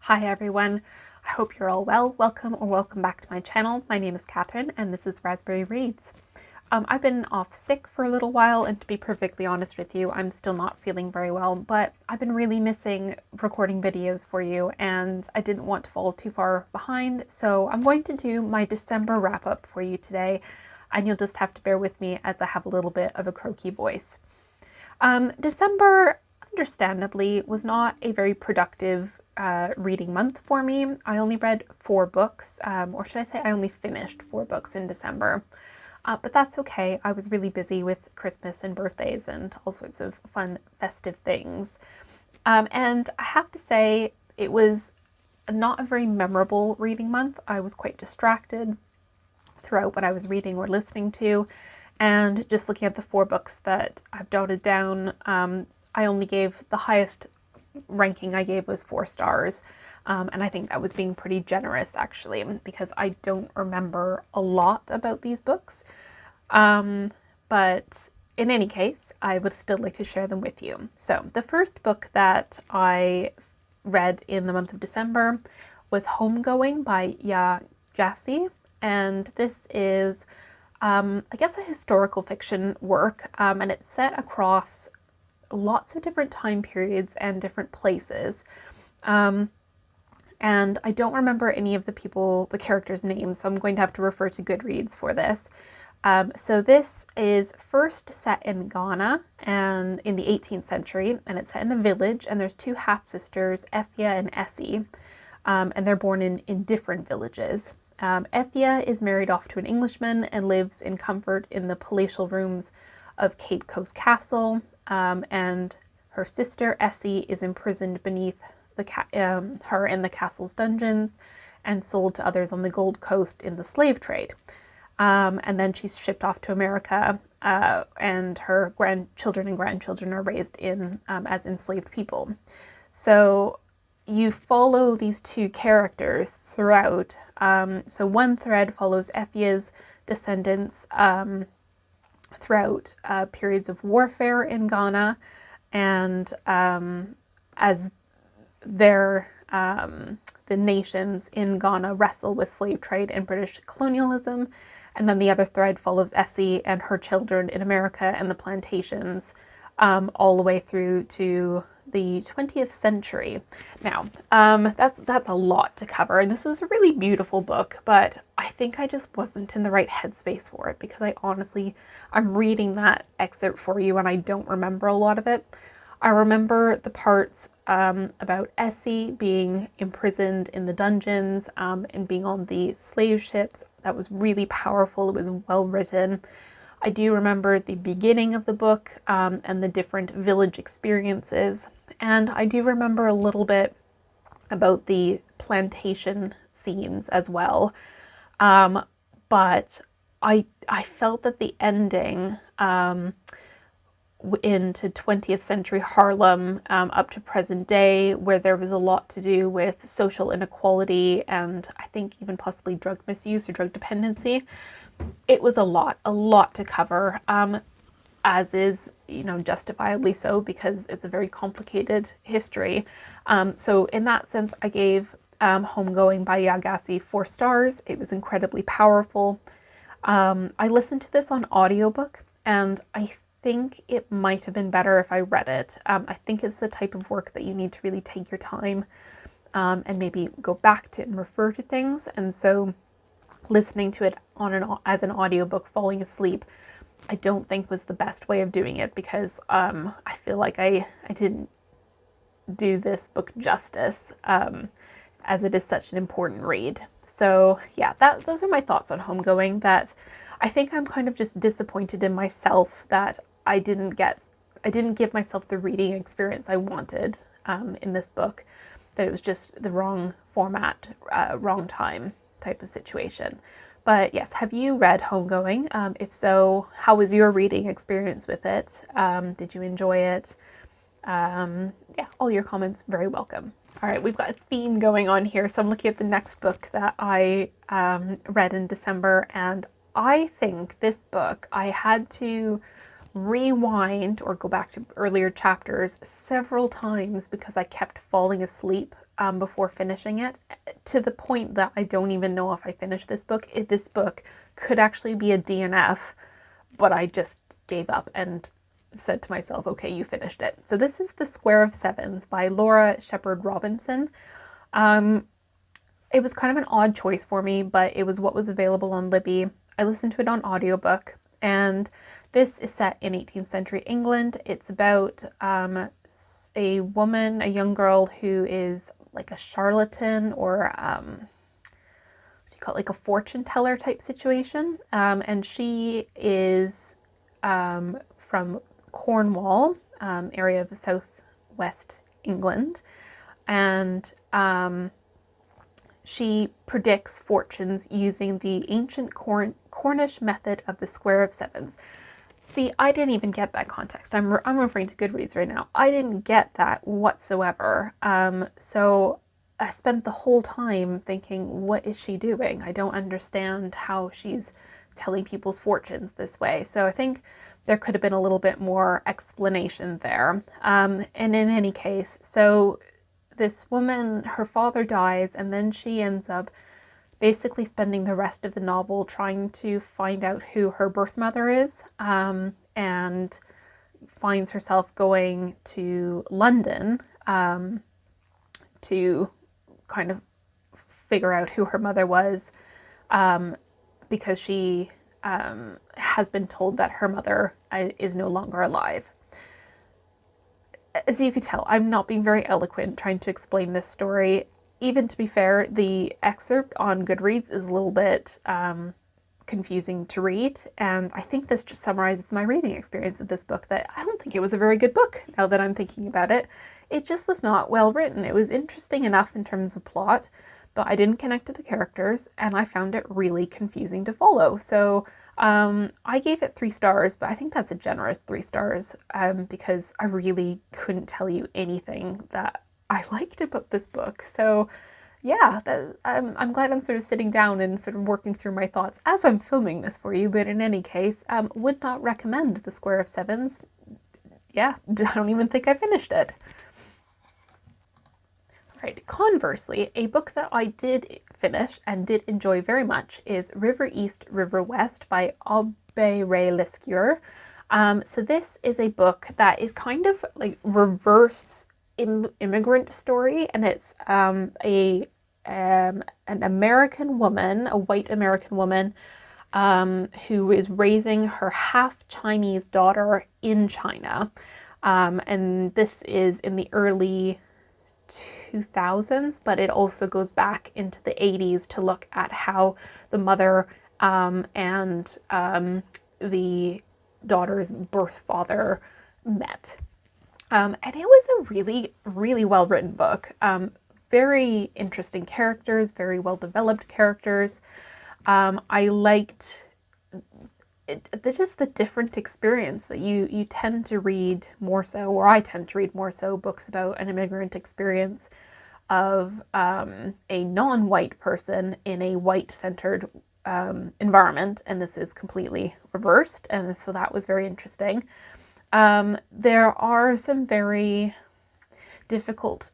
Hi everyone, I hope you're all well. Welcome back to my channel. My name is Catherine and this is Raspberry Reads. I've been off sick for a little while, and to be perfectly honest with you, I'm still not feeling very well, but I've been really missing recording videos for you and I didn't want to fall too far behind, so I'm going to do my December wrap up for you today, and you'll just have to bear with me as I have a little bit of a croaky voice. December, understandably, was not a very productive reading month for me. I only read 4 books, or should I say I only finished 4 books in December. But that's okay. I was really busy with Christmas and birthdays and all sorts of fun, festive things. And I have to say, it was not a very memorable reading month. I was quite distracted throughout what I was reading or listening to. And just looking at the 4 books that I've jotted down, I only gave the highest ranking I gave was 4 stars. And I think that was being pretty generous, actually, because I don't remember a lot about these books. But in any case, I would still like to share them with you. So the first book that I read in the month of December was Homegoing by Yaa Gyasi. And this is, I guess, a historical fiction work, and it's set across lots of different time periods and different places. And I don't remember any of the characters' names, so I'm going to have to refer to Goodreads for this. So this is first set in Ghana and in the 18th century, and it's set in a village, and there's 2 half-sisters, Effia and Essie, and they're born in different villages. Effia is married off to an Englishman and lives in comfort in the palatial rooms of Cape Coast Castle, and her sister Essie is imprisoned beneath her in the castle's dungeons and sold to others on the Gold Coast in the slave trade. And then she's shipped off to America, and her grandchildren and grandchildren are raised as enslaved people. So you follow these 2 characters throughout. So one thread follows Effia's descendants throughout periods of warfare in Ghana, and as the nations in Ghana wrestle with slave trade and British colonialism. And then the other thread follows Essie and her children in America and the plantations, all the way through to the 20th century. Now, that's a lot to cover, and this was a really beautiful book, but I think I just wasn't in the right headspace for it, because I'm reading that excerpt for you and I don't remember a lot of it. I remember the parts about Essie being imprisoned in the dungeons and being on the slave ships. That was really powerful. It was well written. I do remember the beginning of the book and the different village experiences. And I do remember a little bit about the plantation scenes as well. But I felt that the ending into 20th century Harlem up to present day, where there was a lot to do with social inequality and I think even possibly drug misuse or drug dependency. It was a lot to cover, as is, justifiably so, because it's a very complicated history. So in that sense, I gave Homegoing by Yaa Gyasi 4 stars. It was incredibly powerful. I listened to this on audiobook, and I think it might have been better if I read it. I think it's the type of work that you need to really take your time and maybe go back to and refer to things. And so listening to it as an audiobook, falling asleep, I don't think was the best way of doing it, because I feel like I didn't do this book justice, as it is such an important read. So yeah, those are my thoughts on Homegoing. That I think I'm kind of just disappointed in myself that I didn't give myself the reading experience I wanted in this book, that it was just the wrong format, wrong time type of situation. But yes, have you read Homegoing? If so, how was your reading experience with it? Did you enjoy it? Yeah, all your comments very welcome. All right, we've got a theme going on here. So I'm looking at the next book that I read in December, and I think this book I had to rewind or go back to earlier chapters several times because I kept falling asleep before finishing it, to the point that I don't even know if I finished this book. This book could actually be a DNF, but I just gave up and said to myself, okay, you finished it. So this is The Square of Sevens by Laura Shepard Robinson. It was kind of an odd choice for me, but it was what was available on Libby. I listened to it on audiobook, and this is set in 18th century England. It's about a woman, a young girl who is like a charlatan, or what do you call it, like a fortune teller type situation. And she is from Cornwall, area of southwest England, and she predicts fortunes using the ancient Cornish method of the Square of Sevens. See, I didn't even get that context. I'm referring to Goodreads right now. I didn't get that whatsoever. So I spent the whole time thinking, what is she doing? I don't understand how she's telling people's fortunes this way. So I think there could have been a little bit more explanation there. And in any case, so this woman, her father dies, and then she ends up basically spending the rest of the novel trying to find out who her birth mother is, and finds herself going to London to kind of figure out who her mother was, because she has been told that her mother is no longer alive. As you could tell, I'm not being very eloquent trying to explain this story. Even to be fair, the excerpt on Goodreads is a little bit confusing to read, and I think this just summarizes my reading experience of this book, that I don't think it was a very good book now that I'm thinking about it. It just was not well written. It was interesting enough in terms of plot, but I didn't connect to the characters, and I found it really confusing to follow. So I gave it 3 stars, but I think that's a generous 3 stars, because I really couldn't tell you anything that I liked about this book. So yeah, I'm glad I'm sort of sitting down and sort of working through my thoughts as I'm filming this for you, but in any case, would not recommend The Square of Sevens. Yeah, I don't even think I finished it. Right. Conversely, a book that I did finish and did enjoy very much is River East, River West by Aube Lescure. So this is a book that is kind of like reverse immigrant story, and it's an American woman, a white American woman, who is raising her half Chinese daughter in China, and this is in the early 2000s, but it also goes back into the 80s to look at how the mother and the daughter's birth father met. And it was a really, really well-written book. Very interesting characters, very well-developed characters. I liked just the different experience that you tend to read more so, or I tend to read more so, books about an immigrant experience of a non-white person in a white-centered environment, and this is completely reversed, and so that was very interesting. There are some very difficult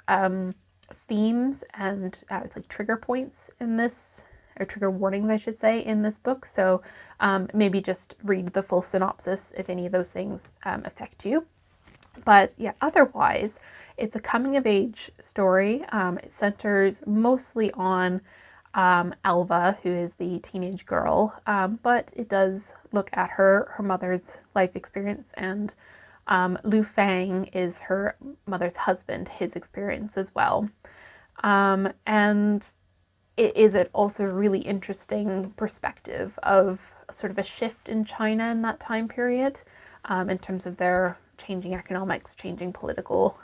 themes and like trigger points in this, or trigger warnings, I should say, in this book. So maybe just read the full synopsis if any of those things affect you. But yeah, otherwise, it's a coming-of-age story. It centers mostly on Alva, who is the teenage girl, but it does look at her mother's life experience, and Lu Fang is her mother's husband, his experience as well. And it is also a really interesting perspective of sort of a shift in China in that time period, in terms of their changing economics, changing political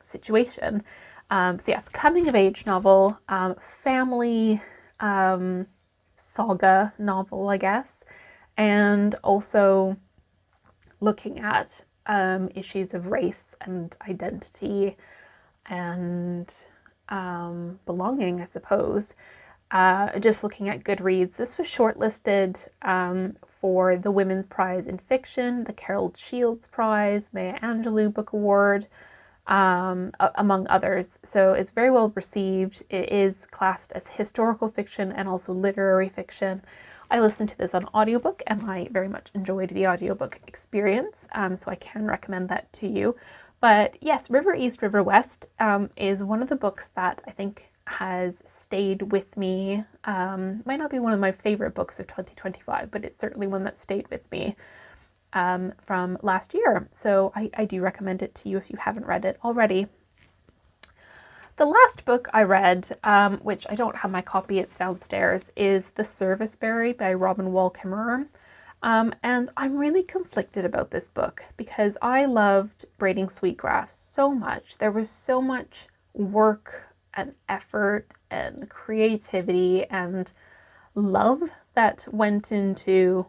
situation. So yes, coming of age novel, family saga novel, I guess, and also looking at issues of race and identity and belonging, I suppose. Just looking at Goodreads, this was shortlisted for the Women's Prize in Fiction, the Carol Shields Prize, Maya Angelou Book Award, among others. So it's very well received. It is classed as historical fiction and also literary fiction. I listened to this on audiobook and I very much enjoyed the audiobook experience, so I can recommend that to you. But yes, River East, River West is one of the books that I think has stayed with me. Might not be one of my favorite books of 2025, but it's certainly one that stayed with me from last year. So I do recommend it to you if you haven't read it already. The last book I read, which I don't have my copy, it's downstairs, is The Serviceberry by Robin Wall Kimmerer. And I'm really conflicted about this book because I loved Braiding Sweetgrass so much. There was so much work and effort and creativity and love that went into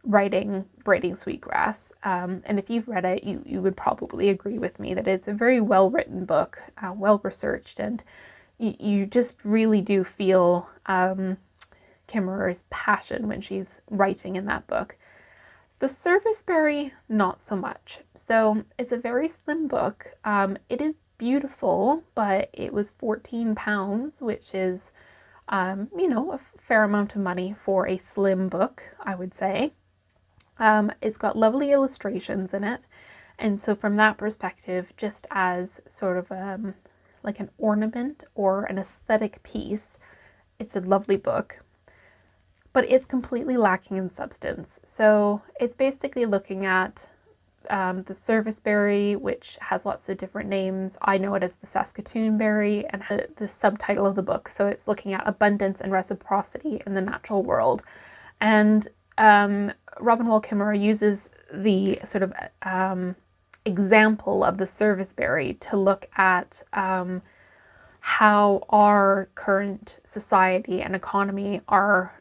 writing Braiding Sweetgrass. And if you've read it, you would probably agree with me that it's a very well-written book, well-researched, and you just really do feel Kimmerer's passion when she's writing in that book. The Serviceberry, not so much. So it's a very slim book. It is beautiful, but it was £14, which is, a fair amount of money for a slim book, I would say. It's got lovely illustrations in it. And so from that perspective, just as sort of like an ornament or an aesthetic piece, it's a lovely book. But it's completely lacking in substance. So it's basically looking at the serviceberry, which has lots of different names. I know it as the Saskatoon berry, and the subtitle of the book. So it's looking at abundance and reciprocity in the natural world. And Robin Wall Kimmerer uses the sort of example of the serviceberry to look at how our current society and economy are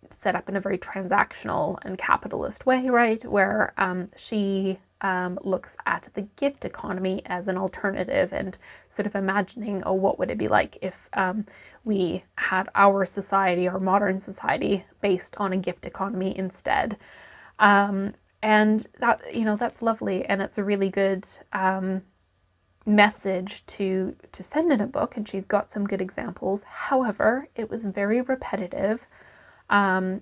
set up in a very transactional and capitalist way, right? Where she looks at the gift economy as an alternative and sort of imagining, oh, what would it be like if we had our society, our modern society, based on a gift economy instead. And that, that's lovely, and it's a really good message to send in a book, and she's got some good examples. However, it was very repetitive.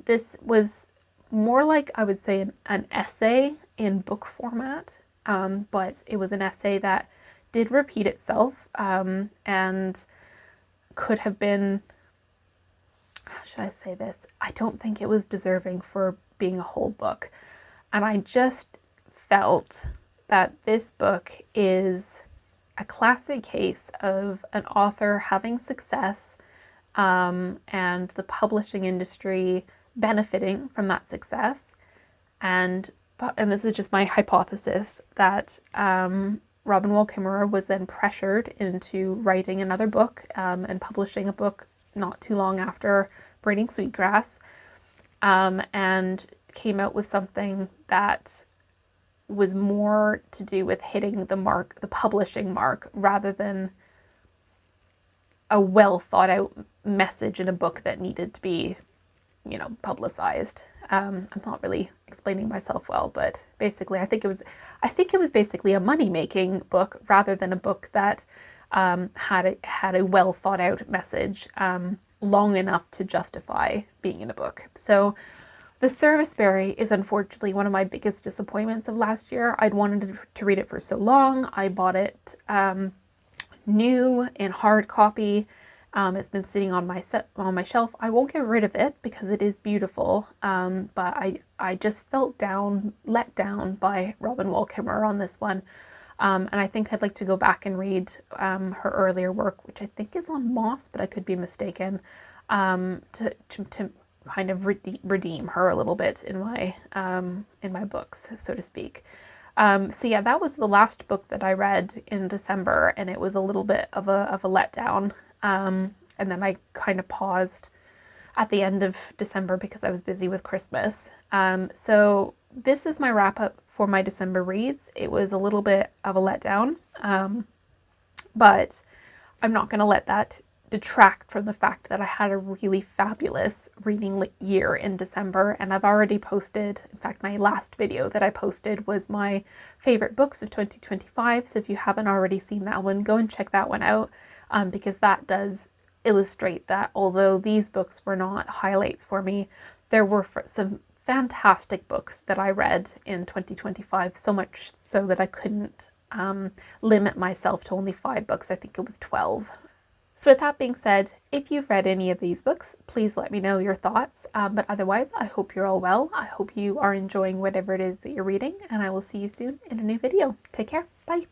This was more like, I would say, an essay in book format, but it was an essay that did repeat itself and could have been, how should I say this? I don't think it was deserving for being a whole book. And I just felt that this book is a classic case of an author having success and the publishing industry benefiting from that success. And this is just my hypothesis, that Robin Wall Kimmerer was then pressured into writing another book and publishing a book not too long after Braiding Sweetgrass, and came out with something that was more to do with hitting the mark, the publishing mark, rather than a well thought out message in a book that needed to be, publicized. I'm not really explaining myself well, but basically I think it was basically a money-making book rather than a book that had a well thought out message long enough to justify being in a book. So The Serviceberry is unfortunately one of my biggest disappointments of last year. I'd wanted to read it for so long. I bought it new in hard copy. It's been sitting on my shelf. I won't get rid of it because it is beautiful, but I just felt let down by Robin Wall Kimmerer on this one. And I think I'd like to go back and read her earlier work, which I think is on Moss, but I could be mistaken, to kind of redeem her a little bit in my books, so to speak. So yeah, that was the last book that I read in December, and it was a little bit of a letdown. And then I kind of paused at the end of December because I was busy with Christmas. So this is my wrap up for my December reads. It was a little bit of a letdown, but I'm not going to let that detract from the fact that I had a really fabulous reading year in December, and I've already posted, in fact my last video that I posted was my favorite books of 2025, so if you haven't already seen that one, go and check that one out, because that does illustrate that although these books were not highlights for me, there were some fantastic books that I read in 2025, so much so that I couldn't limit myself to only 5 books. I think it was 12. So with that being said, if you've read any of these books, please let me know your thoughts. But otherwise, I hope you're all well. I hope you are enjoying whatever it is that you're reading, and I will see you soon in a new video. Take care. Bye.